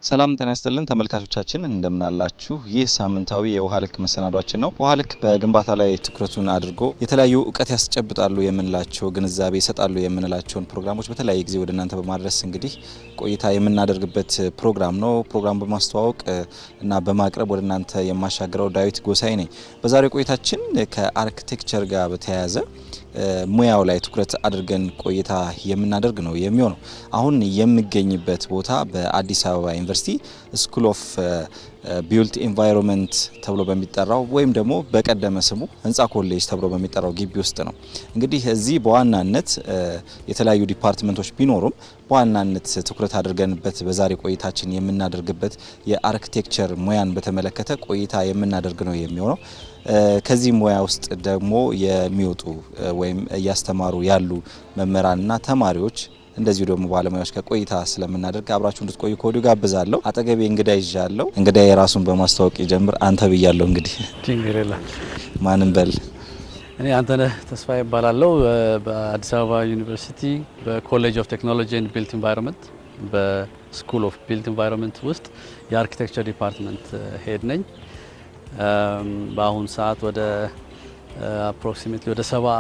ሰላም ጤና ይስጥልን ተመልካቾቻችን እንደምን አላችሁ? ይህ ሳምንታዊ የውሃ ልክ መሰናዷችን ነው። ውሃ ልክ በግንባታ ላይ ትኩረቱን አድርጎ የተለያዩ እውቀት ያስጨብጣሉ የምንላቸው ግንዛቤ ይሰጣሉ የምንላቸውን ፕሮግራሞች በተለያየ ጊዜ ወደ እናንተ በማድረስ እንግዲህ ቆይታ የምናደርግበት ፕሮግራም ነው። ፕሮግራም በማስተዋወቅ እና በማቅረብ ወደ እናንተ የማሻገረው ዳዊት ጎሳይ ነኝ። በዛሬው ቆይታችን ከአርኪቴክቸር ጋር በተያያዘ ሙያው ላይ ትኩረት አድርገን ቆይታ የምናደርግ ነው የሚሆነው። አሁን የሚገኝበት ቦታ በአዲስ አበባ ዩኒቨርሲቲ ስኩል ኦፍ ቢልት ኢንቫይሮንመንት ተብሎ በሚጠራው ወይም ደግሞ በቀደመ ስሙ ህንፃ ኮሌጅ ተብሎ በሚጠራው ግቢ ውስጥ ነው። እንግዲህ እዚህ በዋናነት የተለያዩ ዲፓርትመንቶች ቢኖሩም በዋናነት ትኩረት አድርገንበት በዛሬ ቆይታችን የምናደርግበት የአርኪቴክቸር ሙያን በተመለከተ ቆይታ የምናደርግ ነው የሚሆነው። ከዚህ ሙያ ውስጥ ደግሞ የሚወጡ ወይም እያስተማሩ ያሉ መምህራንና ተማሪዎች እንደዚሁ ደግሞ ባለሙያዎች ከቆይታ ስለምናደርግ አብራችሁ እንድትቆዩ ከወዲሁ ጋብዛለሁ። አጠገቤ እንግዳ ይዣለሁ። እንግዳ የራሱን በማስተዋወቅ ይጀምር። አንተ ብያለሁ። እንግዲህ ቲንግሬላ ማንም በል። እኔ አንተነህ ተስፋዬ እባላለሁ። በአዲስ አበባ ዩኒቨርሲቲ በኮሌጅ ኦፍ ቴክኖሎጂ ኤንድ ቢልት ኢንቫይሮንመንት በስኩል ኦፍ ቢልት ኢንቫይሮንመንት ውስጥ የአርኪቴክቸር ዲፓርትመንት ሄድ ነኝ። በአሁን ሰዓት ወደ አፕሮክሲሜትሊ ወደ 70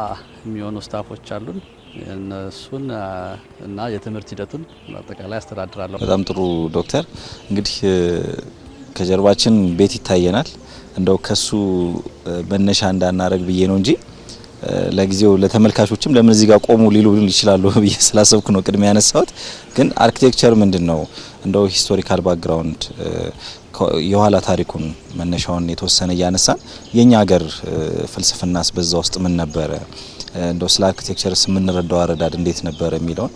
የሚሆኑ ስታፎች አሉን። እነሱን እና የትምህርት ሂደቱን አጠቃላይ አስተዳድራለሁ። በጣም ጥሩ ዶክተር። እንግዲህ ከጀርባችን ቤት ይታየናል። እንደው ከሱ መነሻ እንዳናረግ ብዬ ነው እንጂ ለጊዜው ለተመልካቾችም ለምን እዚህ ጋር ቆሙ ሊሉ ይችላሉ ብዬ ስላሰብኩ ነው ቅድሚያ ያነሳሁት። ግን አርኪቴክቸር ምንድነው? እንደው ሂስቶሪካል ባክግራውንድ የኋላ ታሪኩን መነሻውን የተወሰነ እያነሳን የኛ ሀገር ፍልስፍናስ በዛ ውስጥ ምን ነበረ፣ እንደው ስለ አርኪቴክቸርስ የምንረዳው አረዳድ እንዴት ነበር የሚለውን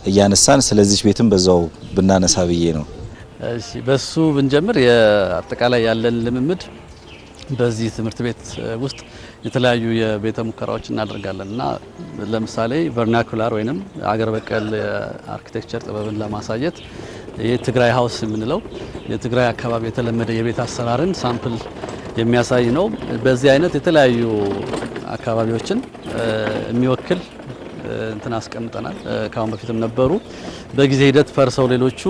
እያነሳን ስለዚህ ቤትም በዛው ብናነሳ ብዬ ነው። እሺ፣ በሱ ብንጀምር የአጠቃላይ ያለን ልምምድ በዚህ ትምህርት ቤት ውስጥ የተለያዩ የቤተ ሙከራዎች እናደርጋለን እና ለምሳሌ ቨርናኩላር ወይንም አገር በቀል አርኪቴክቸር ጥበብን ለማሳየት የትግራይ ሃውስ የምንለው የትግራይ አካባቢ የተለመደ የቤት አሰራርን ሳምፕል የሚያሳይ ነው። በዚህ አይነት የተለያዩ አካባቢዎችን የሚወክል እንትን አስቀምጠናል። ካሁን በፊትም ነበሩ፣ በጊዜ ሂደት ፈርሰው ሌሎቹ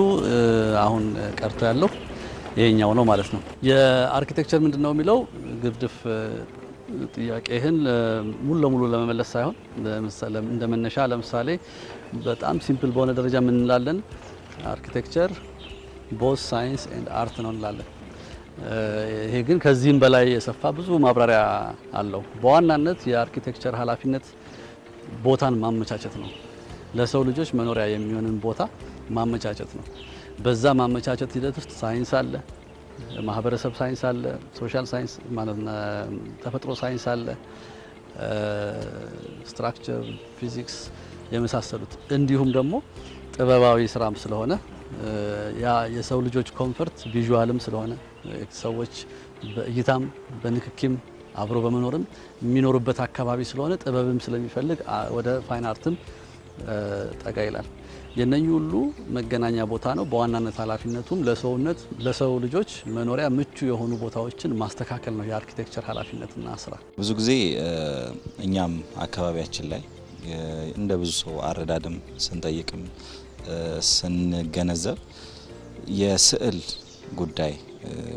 አሁን ቀርቶ ያለው ይሄኛው ነው ማለት ነው። የአርኪቴክቸር ምንድነው የሚለው ግርድፍ ጥያቄህን ሙሉ ለሙሉ ለመመለስ ሳይሆን እንደ መነሻ ለምሳሌ በጣም ሲምፕል በሆነ ደረጃ ምን እንላለን? አርኪቴክቸር ቦዝ ሳይንስ ኤንድ አርት ነው እንላለን። ይሄ ግን ከዚህም በላይ የሰፋ ብዙ ማብራሪያ አለው። በዋናነት የአርኪቴክቸር ኃላፊነት ቦታን ማመቻቸት ነው። ለሰው ልጆች መኖሪያ የሚሆንን ቦታ ማመቻቸት ነው። በዛ ማመቻቸት ሂደት ውስጥ ሳይንስ አለ፣ ማህበረሰብ ሳይንስ አለ፣ ሶሻል ሳይንስ ማለት ተፈጥሮ ሳይንስ አለ፣ ስትራክቸር፣ ፊዚክስ የመሳሰሉት እንዲሁም ደግሞ ጥበባዊ ስራም ስለሆነ ያ የሰው ልጆች ኮምፎርት ቪዥዋልም ስለሆነ ሰዎች በእይታም በንክኪም አብሮ በመኖርም የሚኖሩበት አካባቢ ስለሆነ ጥበብም ስለሚፈልግ ወደ ፋይን አርትም ጠጋ ይላል። የነኚህ ሁሉ መገናኛ ቦታ ነው። በዋናነት ኃላፊነቱም ለሰው ልጆች መኖሪያ ምቹ የሆኑ ቦታዎችን ማስተካከል ነው የአርኪቴክቸር ኃላፊነትና ስራ። ብዙ ጊዜ እኛም አካባቢያችን ላይ እንደ ብዙ ሰው አረዳድም ስንጠይቅም ስንገነዘብ የስዕል ጉዳይ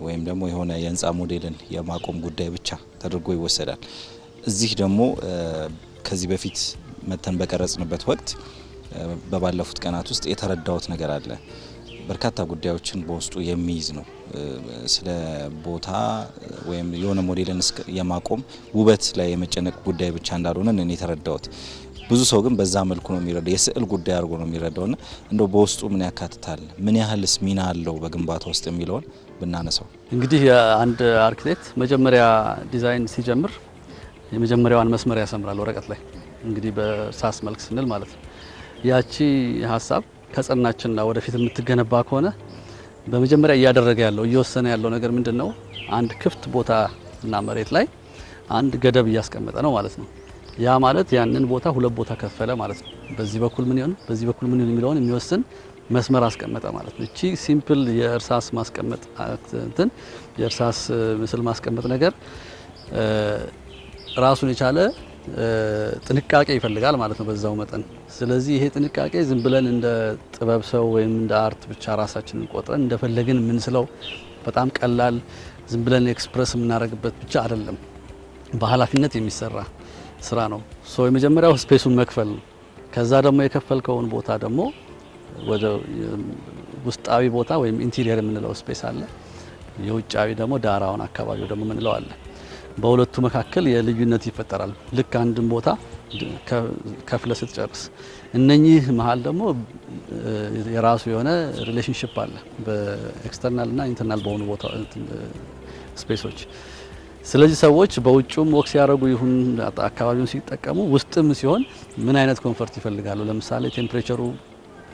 ወይም ደግሞ የሆነ የህንፃ ሞዴልን የማቆም ጉዳይ ብቻ ተደርጎ ይወሰዳል። እዚህ ደግሞ ከዚህ በፊት መተን በቀረጽንበት ወቅት በባለፉት ቀናት ውስጥ የተረዳሁት ነገር አለ። በርካታ ጉዳዮችን በውስጡ የሚይዝ ነው። ስለ ቦታ ወይም የሆነ ሞዴልን የማቆም ውበት ላይ የመጨነቅ ጉዳይ ብቻ እንዳልሆነ እኔ የተረዳሁት። ብዙ ሰው ግን በዛ መልኩ ነው የሚረዳው፣ የስዕል ጉዳይ አድርጎ ነው የሚረዳውና እንደው በውስጡ ምን ያካትታል፣ ምን ያህልስ ሚና አለው በግንባታ ውስጥ የሚለውን ብናነሳው። እንግዲህ አንድ አርኪቴክት መጀመሪያ ዲዛይን ሲጀምር የመጀመሪያዋን መስመር ያሰምራል ወረቀት ላይ፣ እንግዲህ በእርሳስ መልክ ስንል ማለት ነው። ያቺ ሀሳብ ከጸናችና ወደፊት የምትገነባ ከሆነ በመጀመሪያ እያደረገ ያለው እየወሰነ ያለው ነገር ምንድነው? አንድ ክፍት ቦታ እና መሬት ላይ አንድ ገደብ እያስቀመጠ ነው ማለት ነው። ያ ማለት ያንን ቦታ ሁለት ቦታ ከፈለ ማለት ነው። በዚህ በኩል ምን ይሆን በዚህ በኩል ምን ይሆን የሚለውን የሚወስን መስመር አስቀመጠ ማለት ነው። እቺ ሲምፕል የእርሳስ ማስቀመጥ እንትን የእርሳስ ምስል ማስቀመጥ ነገር ራሱን የቻለ ጥንቃቄ ይፈልጋል ማለት ነው በዛው መጠን። ስለዚህ ይሄ ጥንቃቄ ዝም ብለን እንደ ጥበብ ሰው ወይም እንደ አርት ብቻ ራሳችንን ቆጥረን እንደፈለግን የምንስለው በጣም ቀላል ዝም ብለን ኤክስፕረስ የምናደርግበት ብቻ አይደለም። በኃላፊነት የሚሰራ ስራ ነው። የመጀመሪያው ስፔሱን መክፈል ነው። ከዛ ደግሞ የከፈልከውን ቦታ ደግሞ ወደ ውስጣዊ ቦታ ወይም ኢንቴሪየር የምንለው ስፔስ አለ። የውጫዊ ደግሞ ዳራውን አካባቢው ደግሞ ምንለው አለ። በሁለቱ መካከል የልዩነት ይፈጠራል። ልክ አንድን ቦታ ከፍለ ስትጨርስ እነኚህ መሀል ደግሞ የራሱ የሆነ ሪሌሽንሺፕ አለ በኤክስተርናል እና ኢንተርናል በሆኑ ቦታ ስፔሶች። ስለዚህ ሰዎች በውጭም ወክ ሲያደርጉ ይሁን አካባቢውን ሲጠቀሙ ውስጥም ሲሆን ምን አይነት ኮምፎርት ይፈልጋሉ? ለምሳሌ ቴምፕሬቸሩ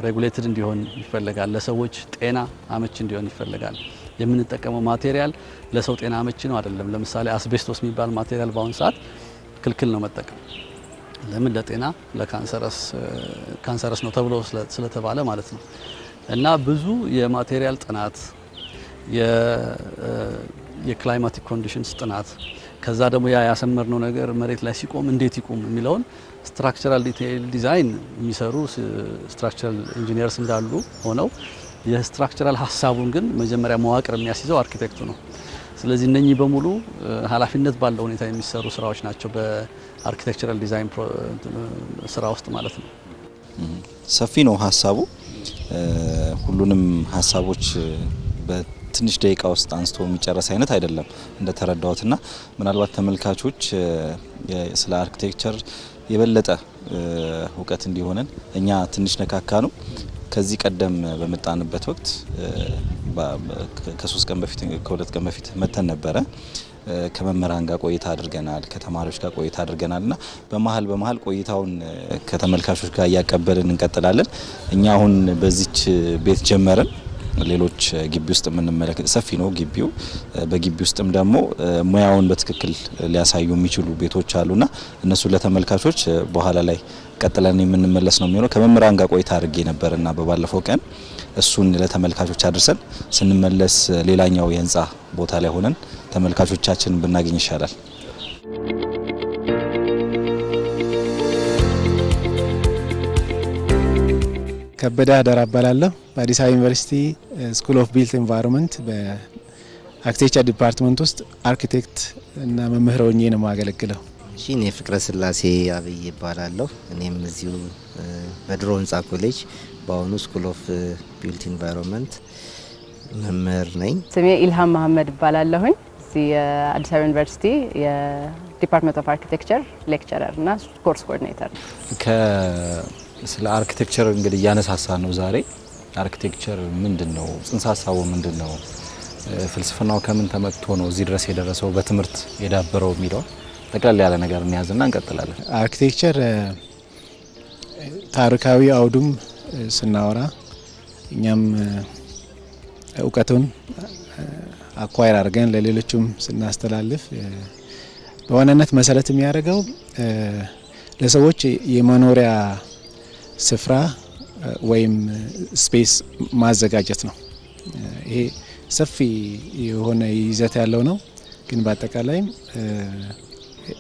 ሬጉሌትድ እንዲሆን ይፈልጋል። ለሰዎች ጤና አመች እንዲሆን ይፈልጋል። የምንጠቀመው ማቴሪያል ለሰው ጤና አመች ነው አይደለም። ለምሳሌ አስቤስቶስ የሚባል ማቴሪያል በአሁኑ ሰዓት ክልክል ነው መጠቀም። ለምን? ለጤና ካንሰረስ ነው ተብሎ ስለተባለ ማለት ነው። እና ብዙ የማቴሪያል ጥናት የክላይማቲክ ኮንዲሽንስ ጥናት ከዛ ደግሞ ያሰመርነው ነገር መሬት ላይ ሲቆም እንዴት ይቆም የሚለውን ስትራክቸራል ዲቴይል ዲዛይን የሚሰሩ ስትራክቸራል ኢንጂነርስ እንዳሉ ሆነው የስትራክቸራል ሀሳቡን ግን መጀመሪያ መዋቅር የሚያስይዘው አርኪቴክቱ ነው። ስለዚህ እነኚህ በሙሉ ኃላፊነት ባለው ሁኔታ የሚሰሩ ስራዎች ናቸው በአርኪቴክቸራል ዲዛይን ስራ ውስጥ ማለት ነው። ሰፊ ነው ሀሳቡ። ሁሉንም ሀሳቦች በትንሽ ደቂቃ ውስጥ አንስቶ የሚጨረስ አይነት አይደለም እንደተረዳሁትና ምናልባት ተመልካቾች ስለ አርኪቴክቸር የበለጠ እውቀት እንዲሆነን እኛ ትንሽ ነካካ ነው። ከዚህ ቀደም በመጣንበት ወቅት ከ3 ቀን በፊት ከ2 ቀን በፊት መተን ነበረ። ከመምህራን ጋር ቆይታ አድርገናል፣ ከተማሪዎች ጋር ቆይታ አድርገናልና በመሀል ቆይታውን ከተመልካቾች ጋር እያቀበልን እንቀጥላለን። እኛ አሁን በዚች ቤት ጀመረን። ሌሎች ግቢ ውስጥ የምንመለከት ሰፊ ነው ግቢው። በግቢ ውስጥም ደግሞ ሙያውን በትክክል ሊያሳዩ የሚችሉ ቤቶች አሉና እነሱ ለተመልካቾች በኋላ ላይ ቀጥለን የምንመለስ ነው የሚሆነው። ከመምህራን ጋር ቆይታ አድርጌ ነበርና በባለፈው ቀን እሱን ለተመልካቾች አድርሰን ስንመለስ ሌላኛው የህንጻ ቦታ ላይ ሆነን ተመልካቾቻችንን ብናገኝ ይሻላል። ከበደ አደራ እባላለሁ። በአዲስ አበባ ዩኒቨርሲቲ ስኩል ኦፍ ቢልት ኤንቫይሮንመንት በአርኪቴክቸር ዲፓርትመንት ውስጥ አርኪቴክት እና መምህር ሆኜ ነው የማገለግለው። እሺ፣ እኔ ፍቅረ ስላሴ አብይ እባላለሁ። እኔም እዚሁ በድሮ ህንጻ ኮሌጅ በአሁኑ ስኩል ኦፍ ቢልት ኤንቫይሮንመንት መምህር ነኝ። ስሜ ኢልሃም መሐመድ እባላለሁኝ። እዚህ የአዲስ አበባ ዩኒቨርሲቲ የዲፓርትመንት ኦፍ አርኪቴክቸር ሌክቸረር እና ኮርስ ኮኦርዲኔተር ነኝ። ስለ አርኪቴክቸር እንግዲህ ያነሳሳ ነው ዛሬ። አርኪቴክቸር ምንድነው? ጽንሰ ሀሳቡ ምንድነው? ፍልስፍናው ከምን ተመጥቶ ነው እዚህ ድረስ የደረሰው በትምህርት የዳበረው የሚለው ጠቅላላ ያለ ነገር እንያዝና እንቀጥላለን። አርኪቴክቸር ታሪካዊ አውዱም ስናወራ እኛም እውቀቱን አኳይር አድርገን ለሌሎችም ስናስተላልፍ በዋናነት መሰረት የሚያደርገው ለሰዎች የመኖሪያ ስፍራ ወይም ስፔስ ማዘጋጀት ነው። ይሄ ሰፊ የሆነ ይዘት ያለው ነው፣ ግን በአጠቃላይ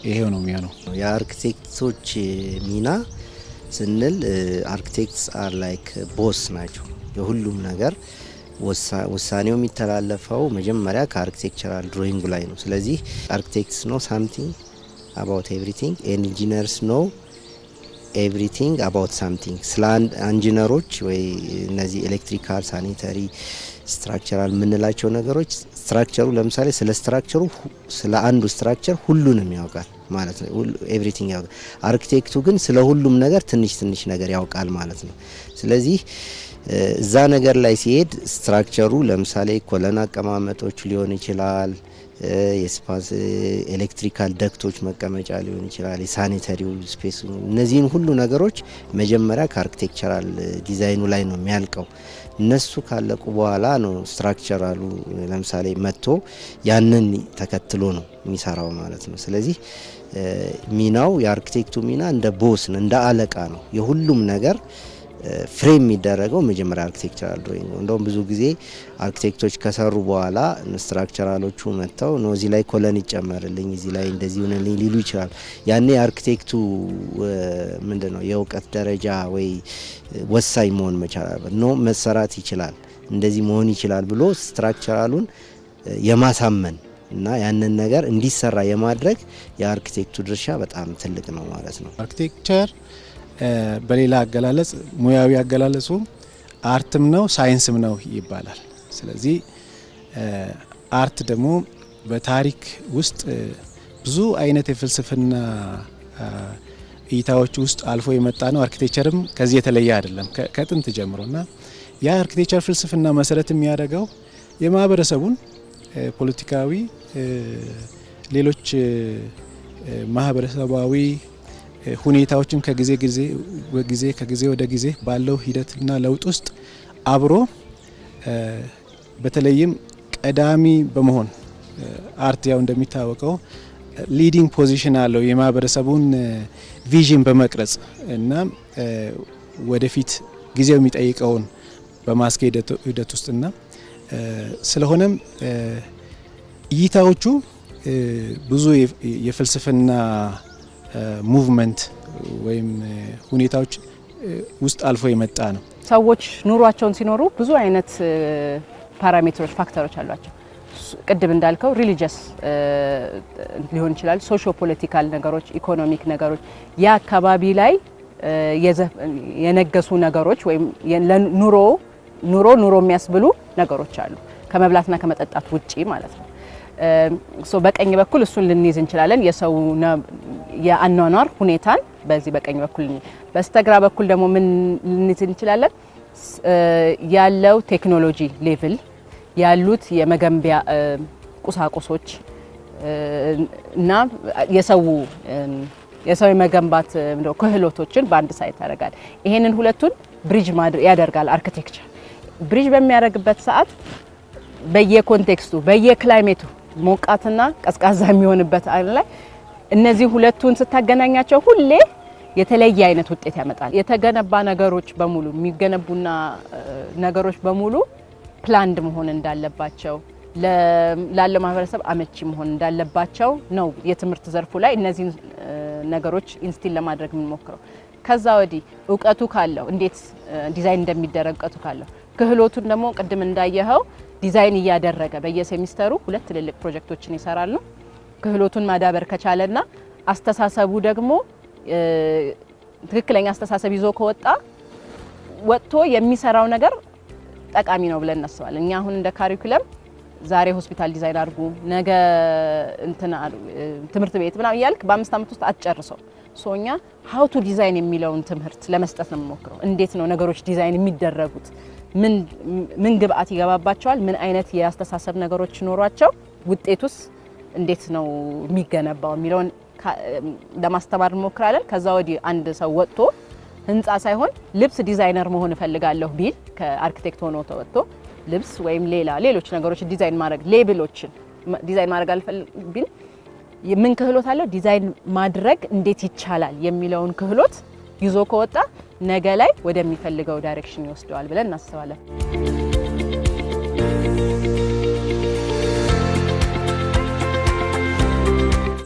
ይሄው ነው የሚሆነው። የአርኪቴክቶች ሚና ስንል አርኪቴክትስ አር ላይክ ቦስ ናቸው። የሁሉም ነገር ውሳኔው የሚተላለፈው መጀመሪያ ከአርኪቴክቸራል ድሮይንግ ላይ ነው። ስለዚህ አርኪቴክትስ ኖ ሳምቲንግ አባውት ኤቭሪቲንግ ኤንድ ኢንጂነርስ ኖ ኤቭሪቲንግ አባውት ሳምቲንግ። ስለ ኢንጂነሮች ወይ እነዚህ ኤሌክትሪካል፣ ሳኒታሪ፣ ስትራክቸራል የምንላቸው ነገሮች ስትራክቸሩ ለምሳሌ ስለ ስትራክቸሩ ስለ አንዱ ስትራክቸር ሁሉንም ያውቃል ማለት ነው። ኤቭሪቲንግ ያውቃል። አርኪቴክቱ ግን ስለ ሁሉም ነገር ትንሽ ትንሽ ነገር ያውቃል ማለት ነው። ስለዚህ እዛ ነገር ላይ ሲሄድ ስትራክቸሩ ለምሳሌ ኮለን አቀማመጦች ሊሆን ይችላል፣ የስፓስ ኤሌክትሪካል ደክቶች መቀመጫ ሊሆን ይችላል፣ የሳኒታሪው ስፔስ፣ እነዚህን ሁሉ ነገሮች መጀመሪያ ከአርኪቴክቸራል ዲዛይኑ ላይ ነው የሚያልቀው። እነሱ ካለቁ በኋላ ነው ስትራክቸራሉ ለምሳሌ መጥቶ ያንን ተከትሎ ነው የሚሰራው ማለት ነው። ስለዚህ ሚናው የአርኪቴክቱ ሚና እንደ ቦስ ነው፣ እንደ አለቃ ነው። የሁሉም ነገር ፍሬም የሚደረገው መጀመሪያ አርኪቴክቸራል ድሮይንግ ነው። እንደውም ብዙ ጊዜ አርኪቴክቶች ከሰሩ በኋላ ስትራክቸራሎቹ መጥተው ነው እዚህ ላይ ኮለን ይጨመርልኝ እዚህ ላይ እንደዚህ ሆነልኝ ሊሉ ይችላል። ያኔ አርኪቴክቱ ምንድነው የእውቀት ደረጃ ወይ ወሳኝ መሆን መቻል አለበት። ነው መሰራት ይችላል እንደዚህ መሆን ይችላል ብሎ ስትራክቸራሉን የማሳመን እና ያንን ነገር እንዲሰራ የማድረግ የአርኪቴክቱ ድርሻ በጣም ትልቅ ነው ማለት ነው። አርኪቴክቸር በሌላ አገላለጽ ሙያዊ አገላለጹ አርትም ነው ሳይንስም ነው ይባላል። ስለዚህ አርት ደግሞ በታሪክ ውስጥ ብዙ አይነት የፍልስፍና እይታዎች ውስጥ አልፎ የመጣ ነው። አርኪቴክቸርም ከዚህ የተለየ አይደለም ከጥንት ጀምሮና ያ አርኪቴክቸር ፍልስፍና መሰረት የሚያደርገው የማህበረሰቡን ፖለቲካዊ ሌሎች ማህበረሰባዊ ሁኔታዎችን ከጊዜ ወደ ጊዜ ባለው ሂደትና ለውጥ ውስጥ አብሮ በተለይም ቀዳሚ በመሆን አርት ያው እንደሚታወቀው ሊዲንግ ፖዚሽን አለው የማህበረሰቡን ቪዥን በመቅረጽ እና ወደፊት ጊዜው የሚጠይቀውን በማስኬድ ሂደት ውስጥና ስለሆነም እይታዎቹ ብዙ የፍልስፍና ሙቭመንት ወይም ሁኔታዎች ውስጥ አልፎ የመጣ ነው። ሰዎች ኑሯቸውን ሲኖሩ ብዙ አይነት ፓራሜትሮች ፋክተሮች አሏቸው። ቅድም እንዳልከው ሪሊጂየስ ሊሆን ይችላል፣ ሶሾ ፖለቲካል ነገሮች፣ ኢኮኖሚክ ነገሮች፣ ያ አካባቢ ላይ የነገሱ ነገሮች ወይም ኑሮ የሚያስብሉ ነገሮች አሉ ከመብላትና ከመጠጣት ውጪ ማለት ነው። በቀኝ በኩል እሱን ልንይዝ እንችላለን፣ የሰው የአኗኗር ሁኔታን በዚህ በቀኝ በኩል። በስተግራ በኩል ደግሞ ምን ልንይዝ እንችላለን? ያለው ቴክኖሎጂ ሌቭል፣ ያሉት የመገንቢያ ቁሳቁሶች እና የሰው የመገንባት ክህሎቶችን በአንድ ሳይት ያደርጋል። ይሄንን ሁለቱን ብሪጅ ያደርጋል አርኪቴክቸር። ብሪጅ በሚያደርግበት ሰዓት በየኮንቴክስቱ በየክላይሜቱ ሞቃትና ቀዝቃዛ የሚሆንበት ላይ እነዚህ ሁለቱን ስታገናኛቸው ሁሌ የተለየ አይነት ውጤት ያመጣል። የተገነባ ነገሮች በሙሉ የሚገነቡና ነገሮች በሙሉ ፕላንድ መሆን እንዳለባቸው ላለ ማህበረሰብ አመቺ መሆን እንዳለባቸው ነው የትምህርት ዘርፉ ላይ እነዚህ ነገሮች ኢንስቲል ለማድረግ የምንሞክረው። ከዛ ወዲህ እውቀቱ ካለው እንዴት ዲዛይን እንደሚደረግ እውቀቱ ካለው ክህሎቱን ደግሞ ቅድም እንዳየኸው ዲዛይን እያደረገ በየሴሚስተሩ 2 ትልልቅ ፕሮጀክቶችን ይሰራሉ። ክህሎቱን ማዳበር ከቻለና አስተሳሰቡ ደግሞ ትክክለኛ አስተሳሰብ ይዞ ወጥቶ የሚሰራው ነገር ጠቃሚ ነው ብለን እናስባለን። እኛ አሁን እንደ ካሪኩለም ዛሬ ሆስፒታል ዲዛይን አድርጉ ነገ ትምህርት ቤት ምናምን እያልክ በ5 አመት ውስጥ አትጨርሰው። ሶኛ ሃው ቱ ዲዛይን የሚለውን ትምህርት ለመስጠት ነው የምንሞክረው። እንዴት ነው ነገሮች ዲዛይን የሚደረጉት? ምን ግብአት ይገባባቸዋል? ምን አይነት የአስተሳሰብ ነገሮች ኖሯቸው ውጤቱስ እንዴት ነው የሚገነባው የሚለውን ለማስተማር እንሞክራለን። ከዛ ወዲህ አንድ ሰው ወጥቶ ህንጻ ሳይሆን ልብስ ዲዛይነር መሆን እፈልጋለሁ ቢል ከአርኪቴክት ሆኖ ተወጥቶ ልብስ ወይም ሌሎች ነገሮች ዲዛይን ማድረግ ሌብሎችን ዲዛይን ማድረግ አልፈልግ ቢል ምን ክህሎት አለው ዲዛይን ማድረግ እንዴት ይቻላል የሚለውን ክህሎት ይዞ ከወጣ ነገ ላይ ወደሚፈልገው ዳይሬክሽን ይወስደዋል ብለን እናስባለን።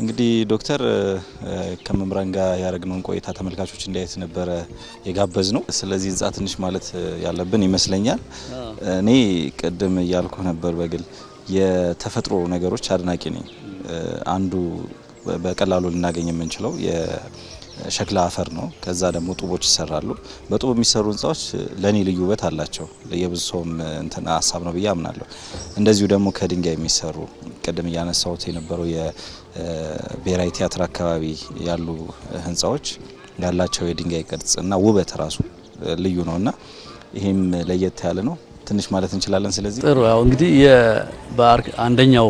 እንግዲህ ዶክተር ከመምራን ጋር ያደረግነውን ቆይታ ተመልካቾች እንዲያዩት ነበረ የጋበዝ ነው። ስለዚህ ህንጻ ትንሽ ማለት ያለብን ይመስለኛል። እኔ ቅድም እያልኩ ነበር በግል የተፈጥሮ ነገሮች አድናቂ ነኝ። አንዱ በቀላሉ ልናገኝ የምንችለው የሸክላ አፈር ነው። ከዛ ደግሞ ጡቦች ይሰራሉ። በጡብ የሚሰሩ ህንጻዎች ለኔ ልዩ ውበት አላቸው። ለየብዙ ሰውም እንትን ሀሳብ ነው ብዬ አምናለሁ። እንደዚሁ ደግሞ ከድንጋይ የሚሰሩ ቅድም እያነሳሁት የነበረው የብሔራዊ ቲያትር አካባቢ ያሉ ህንጻዎች ያላቸው የድንጋይ ቅርጽና ውበት ራሱ ልዩ ነውና ይሄም ለየት ያለ ነው ትንሽ ማለት እንችላለን። ስለዚህ ጥሩ ያው እንግዲህ አንደኛው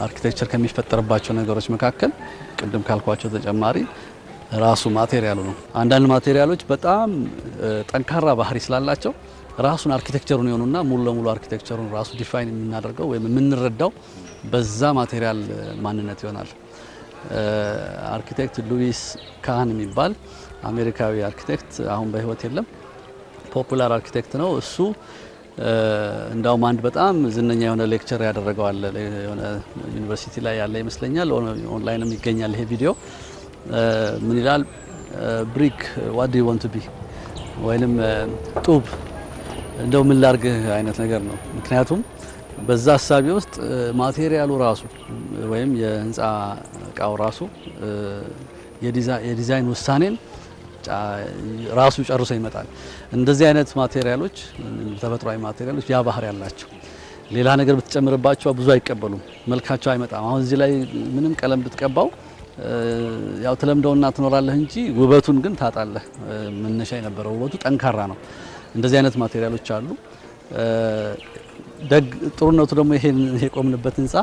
አርኪቴክቸር ከሚፈጠርባቸው ነገሮች መካከል ቅድም ካልኳቸው ተጨማሪ ራሱ ማቴሪያሉ ነው። አንዳንድ ማቴሪያሎች በጣም ጠንካራ ባህሪ ስላላቸው ራሱን አርኪቴክቸሩን ይሆኑና ሙሉ ለሙሉ አርኪቴክቸሩን ራሱ ዲፋይን የምናደርገው ወይም የምንረዳው በዛ ማቴሪያል ማንነት ይሆናል። አርኪቴክት ሉዊስ ካህን የሚባል አሜሪካዊ አርኪቴክት አሁን በህይወት የለም። ፖፑላር አርኪቴክት ነው እሱ። እንዳውም አንድ በጣም ዝነኛ የሆነ ሌክቸር ያደረገው አለ የሆነ ዩኒቨርሲቲ ላይ ያለ ይመስለኛል፣ ኦንላይንም ይገኛል ይሄ ቪዲዮ። ምን ይላል? ብሪክ ዋት ዱ ዩ ዋንት ቱ ቢ ወይንም ጡብ እንደው ምን ላርግ አይነት ነገር ነው። ምክንያቱም በዛ ሀሳቢ ውስጥ ማቴሪያሉ ራሱ ወይም የህንፃ እቃው ራሱ የዲዛይን ውሳኔን ራሱ ጨርሶ ይመጣል። እንደዚህ አይነት ማቴሪያሎች ተፈጥሯዊ ማቴሪያሎች ያ ባህሪ ያላቸው ሌላ ነገር ብትጨምርባቸው ብዙ አይቀበሉም፣ መልካቸው አይመጣም። አሁን እዚህ ላይ ምንም ቀለም ብትቀባው ያው ተለምደውና ትኖራለህ እንጂ ውበቱን ግን ታጣለህ። መነሻ የነበረው ውበቱ ጠንካራ ነው። እንደዚህ አይነት ማቴሪያሎች አሉ። ጥሩነቱ ደግሞ ይሄን የቆምንበት ህንፃ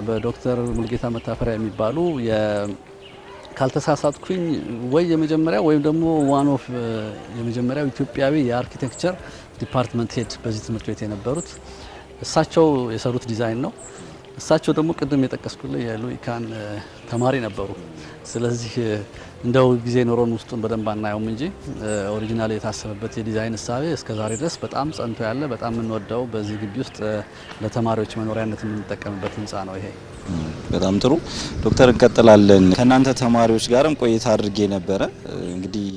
በዶክተር ሙልጌታ መታፈሪያ የሚባሉ ካልተሳሳትኩኝ ወይ የመጀመሪያ ወይም ደግሞ ዋን ኦፍ የመጀመሪያው ኢትዮጵያዊ የአርኪቴክቸር ዲፓርትመንት ሄድ በዚህ ትምህርት ቤት የነበሩት እሳቸው የሰሩት ዲዛይን ነው። እሳቸው ደግሞ ቅድም የጠቀስኩልህ የሉኢካን ተማሪ ነበሩ። ስለዚህ እንደው ጊዜ ኖሮን ውስጡን በደንብ አናየውም እንጂ ኦሪጂናል የታሰበበት የዲዛይን እሳቤ እስከዛሬ ድረስ በጣም ጸንቶ ያለ በጣም የምንወደው በዚህ ግቢ ውስጥ ለተማሪዎች መኖሪያነት የምንጠቀምበት ህንፃ ነው ይሄ። በጣም ጥሩ ዶክተር፣ እንቀጥላለን። ከእናንተ ተማሪዎች ጋርም ቆይታ አድርጌ ነበረ። እንግዲህ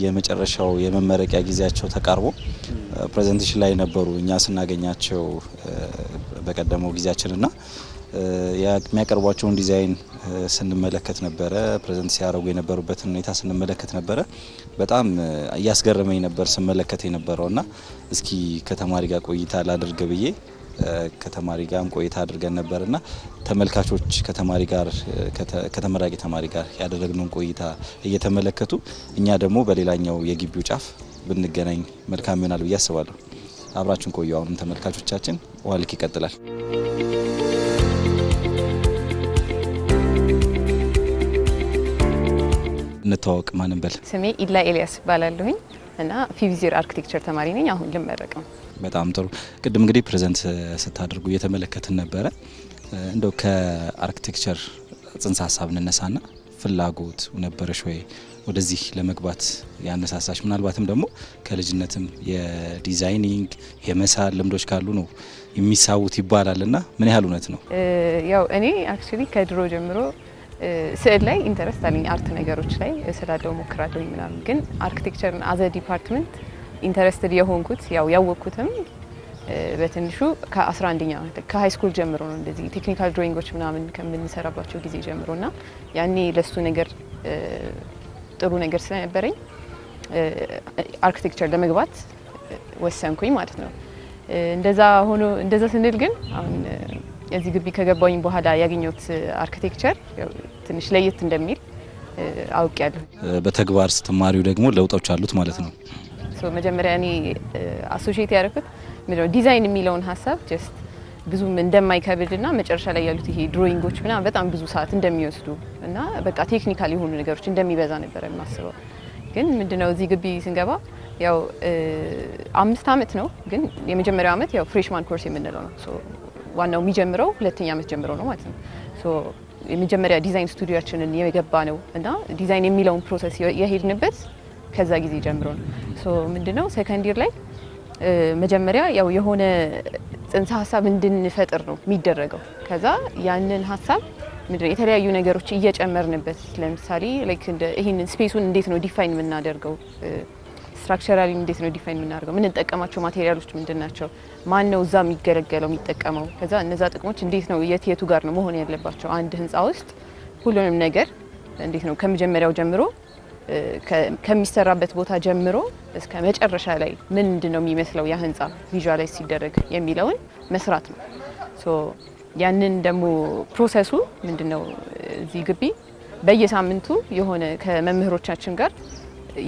የመጨረሻው የመመረቂያ ጊዜያቸው ተቃርቦ ፕሬዘንቴሽን ላይ ነበሩ እኛ ስናገኛቸው በቀደመው ጊዜያችንና የሚያቀርቧቸውን ዲዛይን ስንመለከት ነበረ። ፕሬዘንት ሲያደርጉ የነበሩበትን ሁኔታ ስንመለከት ነበረ። በጣም እያስገረመኝ ነበር ስመለከት የነበረውና እስኪ ከተማሪ ጋር ቆይታ ላድርግ ብዬ ከተማሪ ጋርም ቆይታ አድርገን ነበርና ተመልካቾች ከተመራቂ ተማሪ ጋር ያደረግነውን ቆይታ እየተመለከቱ እኛ ደግሞ በሌላኛው የግቢው ጫፍ ብንገናኝ መልካም ይሆናል ብዬ አስባለሁ። አብራችን ቆዩ። አሁንም ተመልካቾቻችን ውሃ ልክ ይቀጥላል። እንተዋወቅ። ማን እንበል? ስሜ ኢላ ኤልያስ እባላለሁኝ እና ፊቪዚር አርኪቴክቸር ተማሪ ነኝ። አሁን ልመረቅ ነው። በጣም ጥሩ። ቅድም እንግዲህ ፕሬዘንት ስታደርጉ እየተመለከትን ነበረ። እንደው ከአርኪቴክቸር ጽንሰ ሀሳብ እንነሳና ፍላጎት ነበረሽ ወይ ወደዚህ ለመግባት ያነሳሳሽ? ምናልባትም ደግሞ ከልጅነትም የዲዛይኒንግ የመሳል ልምዶች ካሉ ነው የሚሳውት ይባላልና ምን ያህል እውነት ነው? ያው እኔ አክቹሊ ከድሮ ጀምሮ ስዕል ላይ ኢንተረስት አለኝ። አርት ነገሮች ላይ ስላለው ሞክራለሁ ምናምን። ግን አርኪቴክቸርን አዘ ዲፓርትመንት ኢንተረስትድ የሆንኩት ያወቅኩትም በትንሹ ከ11ኛ ከሃይ ስኩል ጀምሮ ነው። እንደዚህ ቴክኒካል ድሮይንጎች ምናምን ከምንሰራባቸው ጊዜ ጀምሮና ያኔ ለሱ ነገር ጥሩ ነገር ስለነበረኝ አርኪቴክቸር ለመግባት ወሰንኩኝ ማለት ነው። እንደዛ ስንል ግን አሁን እዚህ ግቢ ከገባኝ በኋላ ያገኘሁት አርኪቴክቸር ትንሽ ለየት እንደሚል አውቄያለሁ። በተግባር ስትማሪው ደግሞ ለውጦች አሉት ማለት ነው። መጀመሪያ እኔ አሶሺየት ያደረኩት ዲዛይን የሚለውን ሀሳብ ጀስት ብዙም እንደማይከብድና መጨረሻ ላይ ያሉት ይሄ ድሮይንጎች ምናምን በጣም ብዙ ሰዓት እንደሚወስዱ እና በቃ ቴክኒካል የሆኑ ነገሮች እንደሚበዛ ነበር የማስበው። ግን ምንድነው እዚህ ግቢ ስንገባ ያው 5 አመት ነው። ግን የመጀመሪያው አመት ያው ፍሬሽማን ኮርስ የምንለው ነው። ዋናው የሚጀምረው 2ኛ አመት ጀምሮ ነው ማለት ነው። የመጀመሪያ ዲዛይን ስቱዲዮአችንን የገባ ነው እና ዲዛይን የሚለውን ፕሮሰስ የሄድንበት ከዛ ጊዜ ጀምሮ ነው። ምንድነው ሰከንድ ይር ላይ መጀመሪያ ያው የሆነ ጽንሰ ሀሳብ እንድንፈጥር ነው የሚደረገው። ከዛ ያንን ሀሳብ ምንድነው የተለያዩ ነገሮች እየጨመርንበት ለምሳሌ ላይክ ይሄንን ስፔሱን እንዴት ነው ዲፋይን የምናደርገው፣ ስትራክቸራሊ እንዴት ነው ዲፋይን የምናደርገው፣ የምንጠቀማቸው ማቴሪያሎች ምንድናቸው፣ ማን ነው እዛ የሚገለገለው የሚጠቀመው፣ ከዛ እነዛ ጥቅሞች እንዴት ነው የቱ ጋር ነው መሆን ያለባቸው፣ አንድ ህንፃ ውስጥ ሁሉንም ነገር እንዴት ነው ከመጀመሪያው ጀምሮ ከሚሰራበት ቦታ ጀምሮ እስከ መጨረሻ ላይ ምንድነው የሚመስለው ያ ህንፃ ቪዥዋላይዝ ሲደረግ የሚለውን መስራት ነው። ያንን ደግሞ ፕሮሰሱ ምንድነው እዚህ ግቢ በየሳምንቱ የሆነ ከመምህሮቻችን ጋር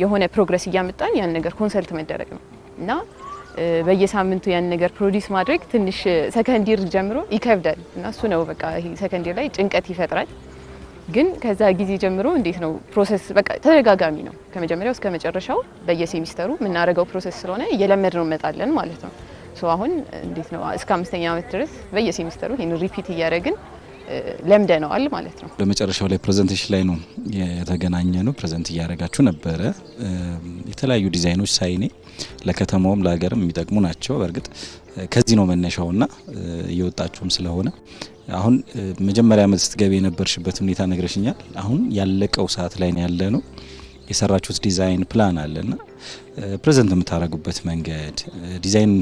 የሆነ ፕሮግረስ እያመጣን ያን ነገር ኮንሰልት መደረግ ነው እና በየሳምንቱ ያን ነገር ፕሮዲስ ማድረግ ትንሽ ሰከንድ ይር ጀምሮ ይከብዳል እና እሱ ነው በቃ ይሄ ሰከንድ ይር ላይ ጭንቀት ይፈጥራል። ግን ከዛ ጊዜ ጀምሮ እንዴት ነው ፕሮሰስ በቃ ተደጋጋሚ ነው። ከመጀመሪያው እስከ መጨረሻው በየሴሚስተሩ የምናደርገው ፕሮሰስ ስለሆነ እየለመድ ነው እንመጣለን ማለት ነው። አሁን እንዴት ነው እስከ 5ኛ አመት ድረስ በየሴሚስተሩ ይሄን ሪፒት እያደረግን ለምደነዋል ማለት ነው። ለመጨረሻው ላይ ፕሬዘንቴሽን ላይ ነው የተገናኘ ነው። ፕሬዘንት እያደረጋችሁ ነበረ የተለያዩ ዲዛይኖች ሳይኔ ለከተማውም ለሀገርም የሚጠቅሙ ናቸው። በእርግጥ ከዚህ ነው መነሻውና እየወጣችሁም ስለሆነ አሁን መጀመሪያ ዓመት ስትገቢ የነበርሽበት ሁኔታ ነግረሽኛል። አሁን ያለቀው ሰዓት ላይ ነው ያለ ነው። የሰራችሁት ዲዛይን ፕላን አለና ፕሬዘንት የምታደርጉበት መንገድ ዲዛይን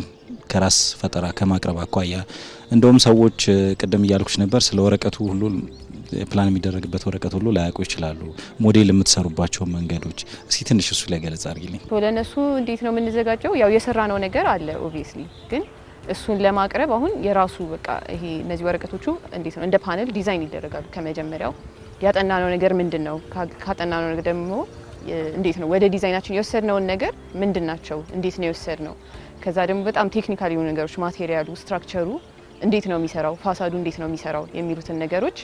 ከራስ ፈጠራ ከማቅረብ አኳያ እንደውም ሰዎች ቅድም እያልኩሽ ነበር ስለ ወረቀቱ ሁሉ ፕላን የሚደረግበት ወረቀት ሁሉ ላያውቁ ይችላሉ። ሞዴል የምትሰሩባቸው መንገዶች እስኪ ትንሽ እሱ ላይ ገለጻ አድርጊልኝ። ለነሱ እንዴት ነው የምንዘጋጀው? ያው የሰራነው ነገር አለ ኦብቪየስሊ፣ ግን እሱን ለማቅረብ አሁን የራሱ በቃ ይሄ እነዚህ ወረቀቶቹ እንዴት ነው እንደ ፓነል ዲዛይን ይደረጋሉ። ከመጀመሪያው ያጠናነው ነገር ምንድነው? ካጠናነው ነገር ደግሞ እንዴት ነው ወደ ዲዛይናችን የወሰድነውን ነገር ምንድናቸው? እንዴት ነው የወሰድነው? ከዛ ደግሞ በጣም ቴክኒካል የሆኑ ነገሮች ማቴሪያሉ፣ ስትራክቸሩ እንዴት ነው የሚሰራው፣ ፋሳዱ እንዴት ነው የሚሰራው የሚሉትን ነገሮች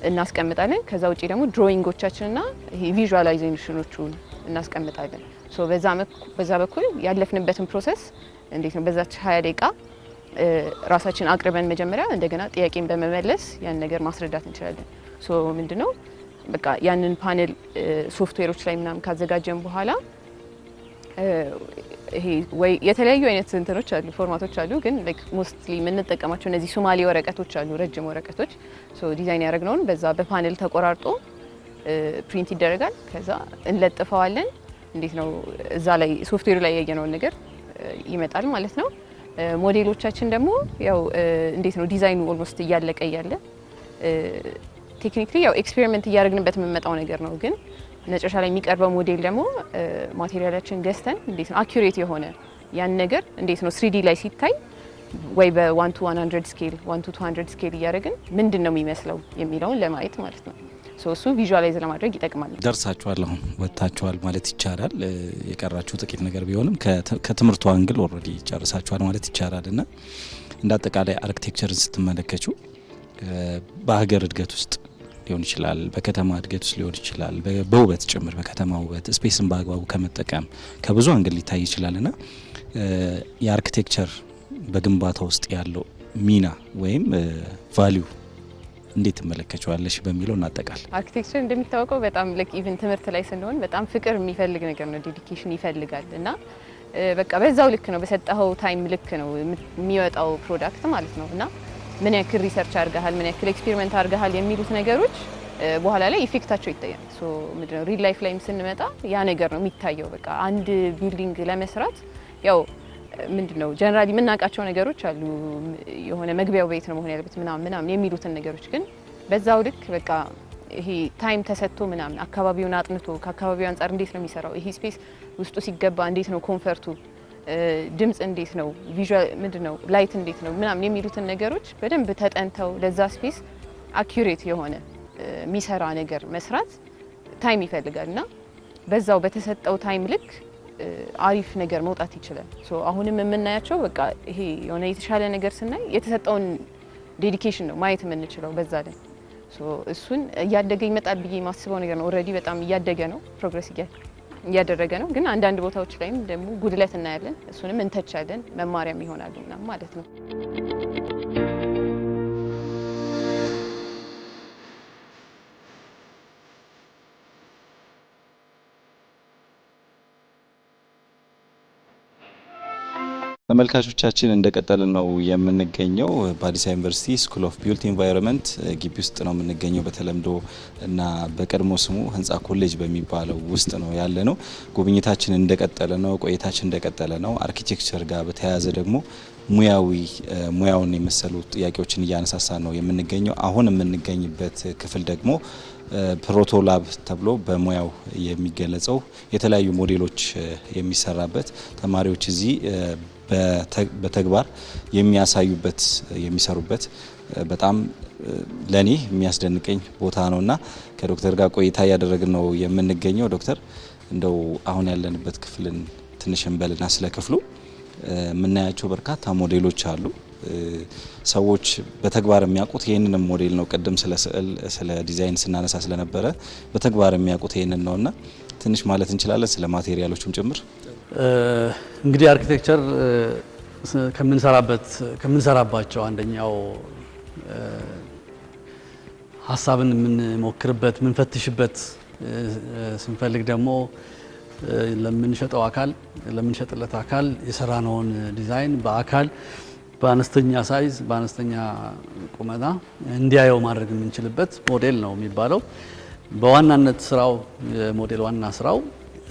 እናስቀምጣለን። ከዛ ውጪ ደግሞ ድሮይንጎቻችንና ይሄ ቪዥዋላይዜሽኖቹን እናስቀምጣለን። ሶ በዛ በኩል ያለፍንበትን ፕሮሰስ እንዴት ነው በዛች 20 ደቂቃ ራሳችን አቅርበን መጀመሪያ እንደገና ጥያቄን በመመለስ ያን ነገር ማስረዳት እንችላለን። ሶ ምንድነው በቃ ያንን ፓነል ሶፍትዌሮች ላይ ምናምን ካዘጋጀን በኋላ ይሄ ወይ የተለያዩ አይነት እንትኖች አሉ ፎርማቶች አሉ፣ ግን ላይክ ሞስትሊ የምንጠቀማቸው እነዚህ ሶማሊ ወረቀቶች አሉ፣ ረጅም ወረቀቶች። ሶ ዲዛይን ያደረግነውን በዛ በፓነል ተቆራርጦ ፕሪንት ይደረጋል። ከዛ እንለጥፈዋለን። እንዴት ነው እዛ ላይ ሶፍትዌሩ ላይ ያየነውን ነገር ይመጣል ማለት ነው። ሞዴሎቻችን ደግሞ ያው እንዴት ነው ዲዛይኑ ኦልሞስት እያለቀ እያለ ቴክኒክሊ ያው ኤክስፔሪመንት እያደረግንበት የምንመጣው ነገር ነው። ግን መጨረሻ ላይ የሚቀርበው ሞዴል ደግሞ ማቴሪያላችን ገዝተን እንዴት ነው አኩሬት የሆነ ያን ነገር እንዴት ነው 3D ላይ ሲታይ ወይ በ1 to 100 ስኬል 1 to 200 ስኬል እያደረግን ምንድን ነው የሚመስለው የሚለውን ለማየት ማለት ነው። ሶ እሱ ቪዥዋላይዝ ለማድረግ ይጠቅማል። ደርሳችኋል፣ አሁን ወጥታችኋል ማለት ይቻላል። የቀራችሁ ጥቂት ነገር ቢሆንም ከትምህርቱ አንግል ኦልሬዲ ጨርሳችኋል ማለት ይቻላልና እንደ አጠቃላይ አርኪቴክቸርን ስትመለከቱ በሀገር እድገት ውስጥ ሊሆን ይችላል፣ በከተማ እድገት ውስጥ ሊሆን ይችላል፣ በውበት ጭምር በከተማ ውበት ስፔስን በአግባቡ ከመጠቀም ከብዙ አንግል ሊታይ ይችላልና የአርኪቴክቸር በግንባታ ውስጥ ያለው ሚና ወይም ቫልዩ እንዴት ትመለከቻለሽ በሚለው እናጠቃል። አርኪቴክቸር እንደሚታወቀው በጣም ላይክ ኢቭን ትምህርት ላይ ስንሆን በጣም ፍቅር የሚፈልግ ነገር ነው፣ ዴዲኬሽን ይፈልጋል እና በቃ በዛው ልክ ነው በሰጣው ታይም ልክ ነው የሚወጣው ፕሮዳክት ማለት ነው እና ምን ያክል ሪሰርች አድርገሃል፣ ምን ያክል ኤክስፔሪመንት አድርገሃል የሚሉት ነገሮች በኋላ ላይ ኢፌክታቸው ይታያል። ሶ ምንድነው ሪል ላይፍ ላይም ስንመጣ ያ ነገር ነው የሚታየው። በቃ አንድ ቢልዲንግ ለመስራት ያው ምንድነው ጀነራሊ የምናውቃቸው ነገሮች አሉ፣ የሆነ መግቢያው ቤት ነው መሆን ያለበት ምናምን የሚሉትን ነገሮች ግን በዛው ልክ በቃ ይሄ ታይም ተሰጥቶ ምናምን አካባቢውን አጥንቶ ከአካባቢው አንፃር እንዴት ነው የሚሰራው፣ ይሄ ስፔስ ውስጡ ሲገባ እንዴት ነው ኮንፈርቱ፣ ድምጽ እንዴት ነው፣ ቪዥዋል ምንድነው ላይት እንዴት ነው ምናምን የሚሉትን ነገሮች በደንብ ተጠንተው ለዛ ስፔስ አኩሬት የሆነ የሚሰራ ነገር መስራት ታይም ይፈልጋልና በዛው በተሰጠው ታይም ልክ አሪፍ ነገር መውጣት ይችላል። ሶ አሁንም የምናያቸው በቃ ይሄ የሆነ የተሻለ ነገር ስናይ የተሰጠውን ዴዲኬሽን ነው ማየት የምንችለው በዛ ላይ። ሶ እሱን እያደገ ይመጣል ብዬ የማስበው ነገር ነው። ኦልሬዲ በጣም እያደገ ነው፣ ፕሮግረስ እያደረገ ነው። ግን አንዳንድ ቦታዎች ላይም ደግሞ ጉድለት እናያለን። እሱንም እንተቻለን፣ መማሪያም ይሆናሉ ምናምን ማለት ነው። ተመልካቾቻችን እንደቀጠልን ነው የምንገኘው። በአዲስ አበባ ዩኒቨርሲቲ ስኩል ኦፍ ቢልት ኢንቫይሮንመንት ግቢ ውስጥ ነው የምንገኘው። በተለምዶ እና በቀድሞ ስሙ ህንጻ ኮሌጅ በሚባለው ውስጥ ነው ያለ ነው። ጉብኝታችን እንደቀጠለ ነው፣ ቆይታችን እንደቀጠለ ነው። አርኪቴክቸር ጋር በተያያዘ ደግሞ ሙያውን የመሰሉ ጥያቄዎችን እያነሳሳን ነው የምንገኘው። አሁን የምንገኝበት ክፍል ደግሞ ፕሮቶላብ ተብሎ በሙያው የሚገለጸው የተለያዩ ሞዴሎች የሚሰራበት ተማሪዎች እዚህ በተግባር የሚያሳዩበት የሚሰሩበት በጣም ለኔ የሚያስደንቀኝ ቦታ ነውና ከዶክተር ጋር ቆይታ እያደረግን ነው የምንገኘው። ዶክተር እንደው አሁን ያለንበት ክፍልን ትንሽ እንበልና ስለ ክፍሉ የምናያቸው በርካታ ሞዴሎች አሉ። ሰዎች በተግባር የሚያውቁት ይሄንንም ሞዴል ነው። ቀደም ስለ ስዕል ስለ ዲዛይን ስናነሳ ስለነበረ በተግባር የሚያውቁት ይሄንን ነውና ትንሽ ማለት እንችላለን ስለ ማቴሪያሎቹም ጭምር። እንግዲህ አርኪቴክቸር ከምንሰራባቸው አንደኛው ሀሳብን የምንሞክርበት የምንፈትሽበት ስንፈልግ ደግሞ ለምንሸጠው አካል ለምንሸጥለት አካል የሰራነውን ዲዛይን በአካል በአነስተኛ ሳይዝ በአነስተኛ ቁመና እንዲያየው ማድረግ የምንችልበት ሞዴል ነው የሚባለው። በዋናነት ስራው የሞዴል ዋና ስራው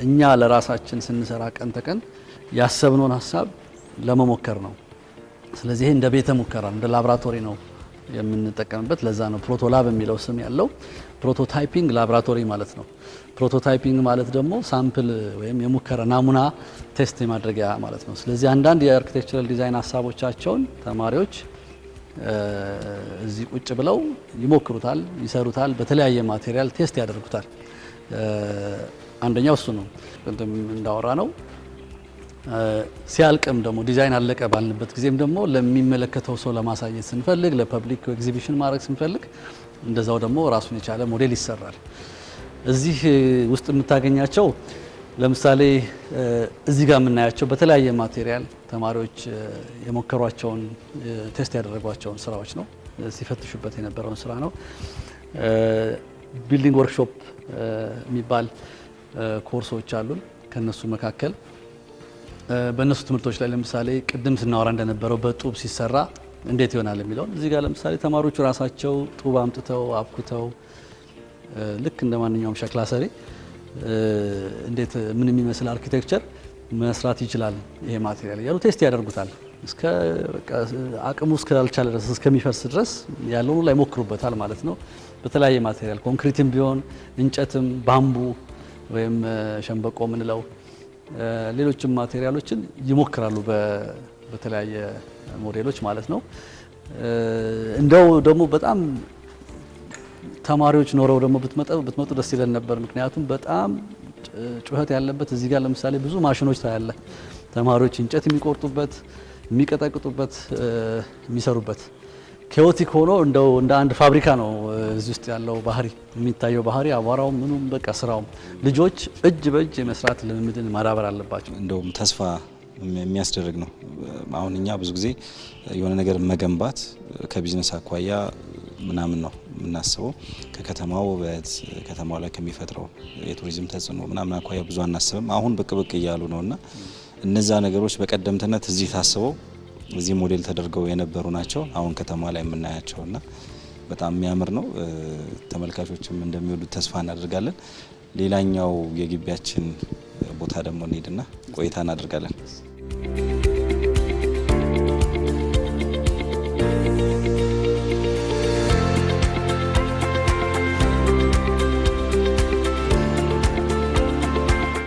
እኛ ለራሳችን ስንሰራ ቀን ተቀን ያሰብነውን ሀሳብ ለመሞከር ነው። ስለዚህ እንደ ቤተ ሙከራ እንደ ላብራቶሪ ነው የምንጠቀምበት። ለዛ ነው ፕሮቶላብ የሚለው ስም ያለው። ፕሮቶታይፒንግ ላብራቶሪ ማለት ነው። ፕሮቶታይፒንግ ማለት ደግሞ ሳምፕል ወይም የሙከራ ናሙና ቴስት የማድረጊያ ማለት ነው። ስለዚህ አንዳንድ የአርኪቴክቸራል ዲዛይን ሀሳቦቻቸውን ተማሪዎች እዚህ ቁጭ ብለው ይሞክሩታል፣ ይሰሩታል፣ በተለያየ ማቴሪያል ቴስት ያደርጉታል። አንደኛው እሱ ነው። ቅድም እንዳወራ ነው ሲያልቅም ደግሞ ዲዛይን አለቀ ባልንበት ጊዜም ደግሞ ለሚመለከተው ሰው ለማሳየት ስንፈልግ ለፐብሊክ ኤግዚቢሽን ማድረግ ስንፈልግ እንደዛው ደግሞ ራሱን የቻለ ሞዴል ይሰራል። እዚህ ውስጥ የምታገኛቸው ለምሳሌ እዚህ ጋር የምናያቸው በተለያየ ማቴሪያል ተማሪዎች የሞከሯቸውን ቴስት ያደረጓቸውን ስራዎች ነው። ሲፈትሹበት የነበረውን ስራ ነው። ቢልዲንግ ወርክሾፕ የሚባል ኮርሶች አሉን። ከነሱ መካከል በእነሱ ትምህርቶች ላይ ለምሳሌ ቅድም ስናወራ እንደነበረው በጡብ ሲሰራ እንዴት ይሆናል የሚለውን እዚህ ጋር ለምሳሌ ተማሪዎቹ ራሳቸው ጡብ አምጥተው አብኩተው ልክ እንደ ማንኛውም ሸክላ ሰሪ እንዴት ምን የሚመስል አርኪቴክቸር መስራት ይችላል ይሄ ማቴሪያል ያሉ ቴስት ያደርጉታል። እስከ በቃ አቅሙ እስካልቻለ ድረስ እስከሚፈርስ ድረስ ያለውን ላይ ሞክሩበታል ማለት ነው። በተለያየ ማቴሪያል ኮንክሪትም ቢሆን እንጨትም፣ ባምቡ ወይም ሸንበቆ ምንለው ሌሎችም ማቴሪያሎችን ይሞክራሉ በተለያየ ሞዴሎች ማለት ነው። እንደው ደግሞ በጣም ተማሪዎች ኖረው ደግሞ ብትመጡ ደስ ይለን ነበር። ምክንያቱም በጣም ጩኸት ያለበት እዚህ ጋር ለምሳሌ ብዙ ማሽኖች ታያለ። ተማሪዎች እንጨት የሚቆርጡበት፣ የሚቀጠቅጡበት፣ የሚሰሩበት ኬኦቲክ ሆኖ እንደው እንደ አንድ ፋብሪካ ነው እዚህ ውስጥ ያለው ባህሪ የሚታየው ባህሪ አቧራው ምኑም በቃ ስራውም ልጆች እጅ በእጅ የመስራት ልምምድን ማዳበር አለባቸው። እንደውም ተስፋ የሚያስደርግ ነው። አሁን እኛ ብዙ ጊዜ የሆነ ነገር መገንባት ከቢዝነስ አኳያ ምናምን ነው የምናስበው። ከከተማው ውበት ከተማው ላይ ከሚፈጥረው የቱሪዝም ተጽዕኖ ምናምን አኳያ ብዙ አናስብም። አሁን ብቅ እያሉ ነውና እነዛ ነገሮች በቀደምትነት እዚህ ታስበው እዚህ ሞዴል ተደርገው የነበሩ ናቸው። አሁን ከተማ ላይ የምናያቸውና በጣም የሚያምር ነው። ተመልካቾችም እንደሚወዱት ተስፋ እናደርጋለን። ሌላኛው የግቢያችን ቦታ ደግሞ እንሄድና ቆይታ እናደርጋለን።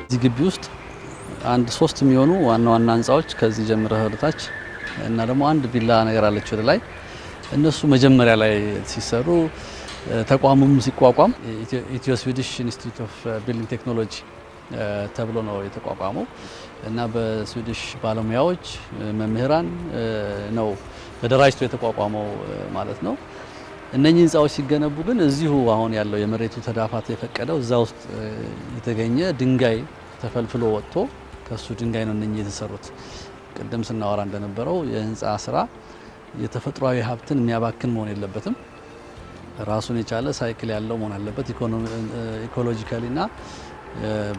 እዚህ ግቢ ውስጥ አንድ 3 የሚሆኑ ዋና ህንጻዎች ከዚህ ጀምረህ ወደታች እና ደግሞ አንድ ቪላ ነገር አለች ወደ ላይ። እነሱ መጀመሪያ ላይ ሲሰሩ ተቋሙም ሲቋቋም ኢትዮ ስዊዲሽ ኢንስቲትዩት ኦፍ ቢልዲንግ ቴክኖሎጂ ተብሎ ነው የተቋቋመው እና በስዊዲሽ ባለሙያዎች መምህራን ነው ተደራጅቶ የተቋቋመው ማለት ነው። እነኚህ ህንጻዎች ሲገነቡ ግን እዚሁ አሁን ያለው የመሬቱ ተዳፋት የፈቀደው እዛ ውስጥ የተገኘ ድንጋይ ተፈልፍሎ ወጥቶ ከሱ ድንጋይ ነው እነኚህ የተሰሩት። ቅድም ስናወራ እንደነበረው የህንጻ ስራ የተፈጥሯዊ ሀብትን የሚያባክን መሆን የለበትም። ራሱን የቻለ ሳይክል ያለው መሆን አለበት። ኢኮሎጂካሊና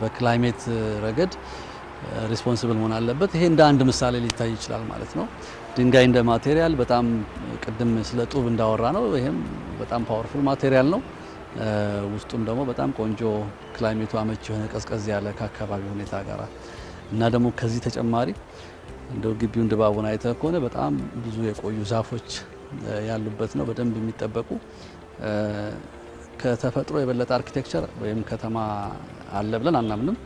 በክላይሜት ረገድ ሪስፖንሲብል መሆን አለበት። ይሄ እንደ አንድ ምሳሌ ሊታይ ይችላል ማለት ነው። ድንጋይ እንደ ማቴሪያል በጣም ቅድም ስለ ጡብ እንዳወራ ነው። ይሄም በጣም ፓወርፉል ማቴሪያል ነው። ውስጡም ደግሞ በጣም ቆንጆ ክላይሜቱ አመቺ የሆነ ቀዝቀዝ ያለ ከአካባቢ ሁኔታ ጋር እና ደግሞ ከዚህ ተጨማሪ እንደው ግቢውን ድባቡን አይተህ ከሆነ በጣም ብዙ የቆዩ ዛፎች ያሉበት ነው። በደንብ የሚጠበቁ ከተፈጥሮ የበለጠ አርኪቴክቸር ወይም ከተማ አለ ብለን አናምንም።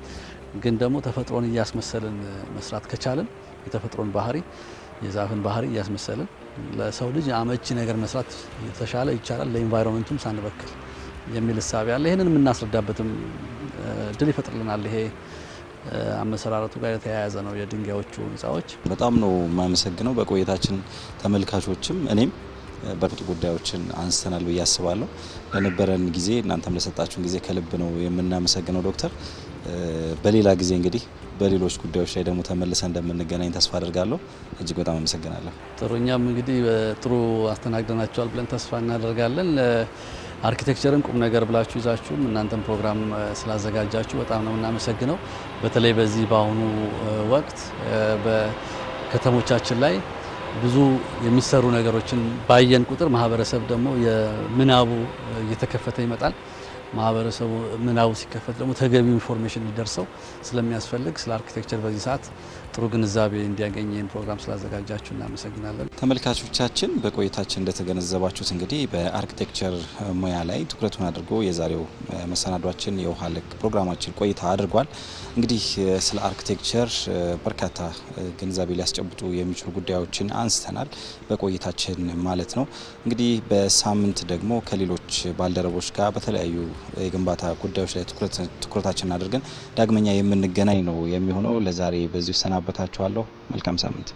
ግን ደግሞ ተፈጥሮን እያስመሰልን መስራት ከቻልን የተፈጥሮን ባህሪ የዛፍን ባህሪ እያስመሰልን ለሰው ልጅ አመቺ ነገር መስራት የተሻለ ይቻላል፣ ለኢንቫይሮንመንቱም ሳንበክል የሚል እሳቤ አለ። ይሄንን የምናስረዳበትም እድል ይፈጥርልናል። ይሄ አመሰራረቱ ጋር የተያያዘ ነው የድንጋዮቹ ህንጻዎች። በጣም ነው የማመሰግነው። በቆይታችን ተመልካቾችም እኔም በርቱ ጉዳዮችን አንስተናል ብዬ አስባለሁ። ለነበረን ጊዜ እናንተም ለሰጣችሁን ጊዜ ከልብ ነው የምናመሰግነው ዶክተር። በሌላ ጊዜ እንግዲህ በሌሎች ጉዳዮች ላይ ደግሞ ተመልሰን እንደምንገናኝ ተስፋ አደርጋለሁ። እጅግ በጣም አመሰግናለሁ። ጥሩ፣ እኛም እንግዲህ ጥሩ አስተናግደናቸዋል ብለን ተስፋ እናደርጋለን። አርኪቴክቸርን ቁም ነገር ብላችሁ ይዛችሁም እናንተም ፕሮግራም ስላዘጋጃችሁ በጣም ነው እናመሰግነው። በተለይ በዚህ በአሁኑ ወቅት በከተሞቻችን ላይ ብዙ የሚሰሩ ነገሮችን ባየን ቁጥር ማህበረሰብ ደግሞ የምናቡ እየተከፈተ ይመጣል። ማህበረሰቡ ምናቡ ሲከፈት ደግሞ ተገቢው ኢንፎርሜሽን ሊደርሰው ስለሚያስፈልግ ስለ አርኪቴክቸር በዚህ ሰዓት ጥሩ ግንዛቤ እንዲያገኝ ይህን ፕሮግራም ስላዘጋጃችሁ እናመሰግናለን። ተመልካቾቻችን በቆይታችን እንደተገነዘባችሁት እንግዲህ በአርኪቴክቸር ሙያ ላይ ትኩረቱን አድርጎ የዛሬው መሰናዷችን የውሃ ልክ ፕሮግራማችን ቆይታ አድርጓል። እንግዲህ ስለ አርኪቴክቸር በርካታ ግንዛቤ ሊያስጨብጡ የሚችሉ ጉዳዮችን አንስተናል በቆይታችን ማለት ነው። እንግዲህ በሳምንት ደግሞ ከሌሎች ባልደረቦች ጋር በተለያዩ የግንባታ ጉዳዮች ላይ ትኩረታችንን አድርገን ዳግመኛ የምንገናኝ ነው የሚሆነው። ለዛሬ በዚሁ ሰናበታችኋለሁ። መልካም ሳምንት።